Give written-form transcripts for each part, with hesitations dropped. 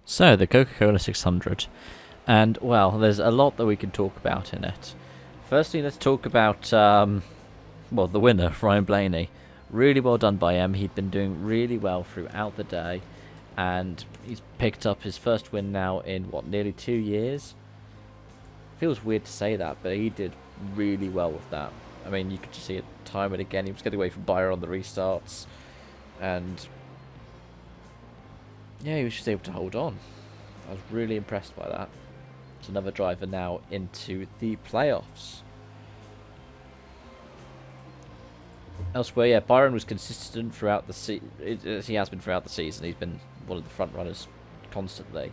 So, the Coca-Cola 600. And, well, there's a lot that we can talk about in it. Firstly, let's talk about, the winner, Ryan Blaney. Really well done by him. He'd been doing really well throughout the day. And he's picked up his first win now in, nearly 2 years? Feels weird to say that, but he did really well with that. I mean, you could just see it time and again. He was getting away from Byron on the restarts. And yeah, he was just able to hold on. I was really impressed by that. It's another driver now into the playoffs. Elsewhere, yeah, Byron was consistent throughout the season. He has been throughout the season. He's been one of the front runners constantly.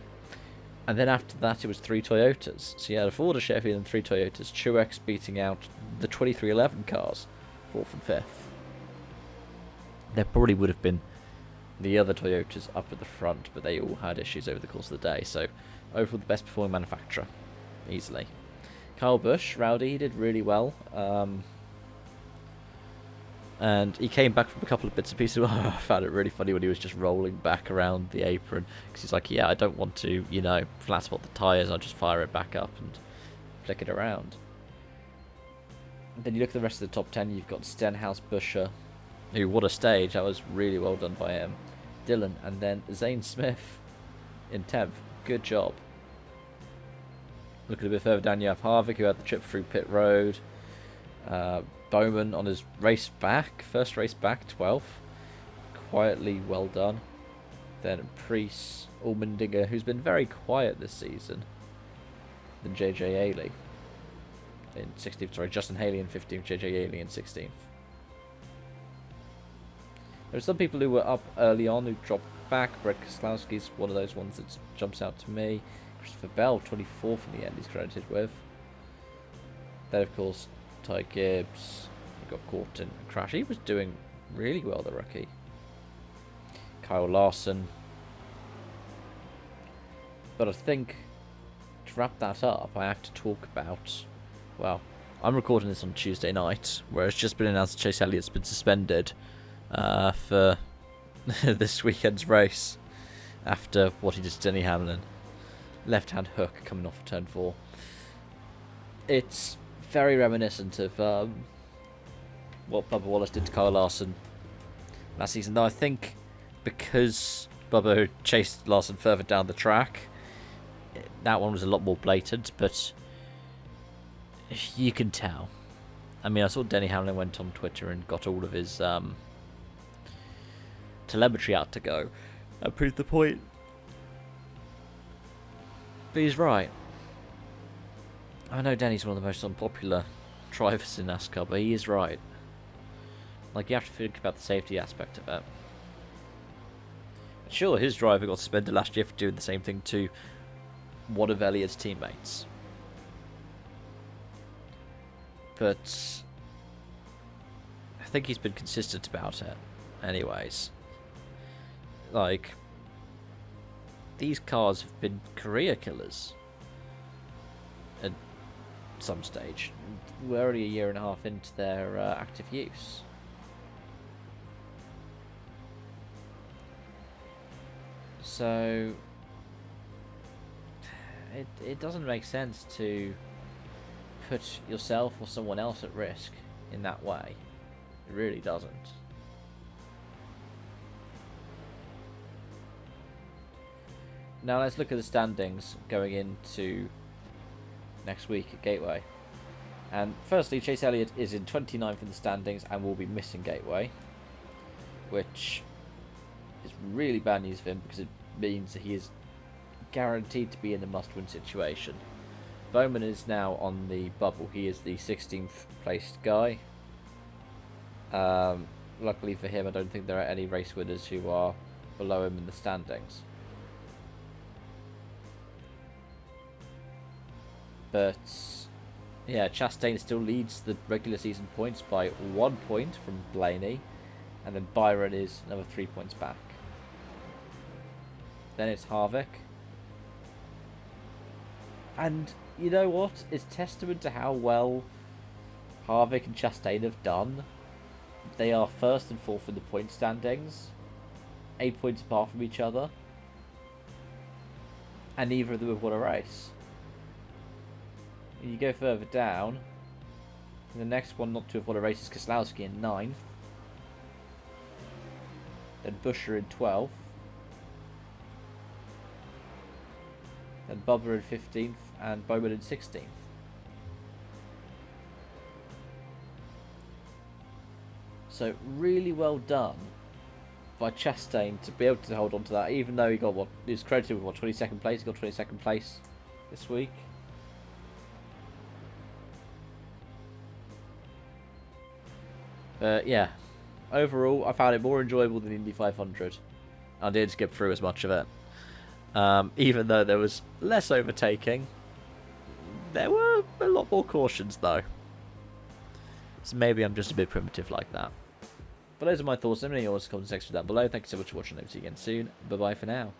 And then after that, it was three Toyotas. So you had a Ford, a Chevy, and three Toyotas. Truex beating out the 2311 cars, 4th and 5th. There probably would have been the other Toyotas up at the front, but they all had issues over the course of the day. So overall, the best performing manufacturer, easily. Kyle Busch, Rowdy, he did really well. And he came back from a couple of bits and pieces. I found it really funny when he was just rolling back around the apron. Because he's like, yeah, I don't want to, flat spot the tyres. I'll just fire it back up and flick it around. And then you look at the rest of the top 10. You've got Stenhouse, Buescher, who, what a stage. That was really well done by him. Dillon, and then Zane Smith in 10th. Good job. Looking a bit further down, you have Harvick, who had the trip through pit road. Bowman on his first race back, 12th. Quietly well done. Then Preece, Allmendinger, who's been very quiet this season. Then JJ Haley in 16th. Sorry, Justin Haley in 15th, JJ Haley in 16th. There are some people who were up early on who dropped back. Brett Keselowski's one of those ones that jumps out to me. Christopher Bell, 24th in the end, he's credited with. Then, of course, Ty Gibbs, he got caught in a crash. He was doing really well, the rookie. Kyle Larson. But I think, to wrap that up, I have to talk about, I'm recording this on Tuesday night, where it's just been announced that Chase Elliott's been suspended for this weekend's race after what he did to Denny Hamlin. Left-hand hook coming off of turn 4. It's very reminiscent of what Bubba Wallace did to Kyle Larson last season. Though I think because Bubba chased Larson further down the track, that one was a lot more blatant, but you can tell. I mean, I saw Denny Hamlin went on Twitter and got all of his telemetry out to go and proved the point. But he's right. I know Danny's one of the most unpopular drivers in NASCAR, but he is right. Like, you have to think about the safety aspect of it. Sure, his driver got suspended last year for doing the same thing to one of Elliott's teammates. But I think he's been consistent about it anyways. Like, these cars have been career killers at some stage. We're already a year and a half into their active use. So it doesn't make sense to put yourself or someone else at risk in that way. It really doesn't. Now let's look at the standings going into next week at Gateway. And firstly, Chase Elliott is in 29th in the standings and will be missing Gateway, which is really bad news for him because it means that he is guaranteed to be in the must-win situation. Bowman is now on the bubble. He is the 16th placed guy. Luckily for him, I don't think there are any race winners who are below him in the standings. But yeah, Chastain still leads the regular season points by 1 point from Blaney, and then Byron is another 3 points back. Then it's Harvick. And you know what? It's testament to how well Harvick and Chastain have done. They are first and fourth in the point standings, 8 points apart from each other. and neither of them have won a race. And you go further down, and the next one not to have won a race is Keselowski in 9th. Then Buescher in 12th. Then Bubba in 15th, and Bowman in 16th. So really well done by Chastain to be able to hold on to that, even though he got he was credited with 22nd place. He got 22nd place this week. Yeah, overall I found it more enjoyable than Indy 500. I did skip through as much of it. Even though there was less overtaking, there were a lot more cautions though. So maybe I'm just a bit primitive like that. But those are my thoughts. Let me know your comment section down below. Thank you so much for watching. I'll see you again soon. Bye bye for now.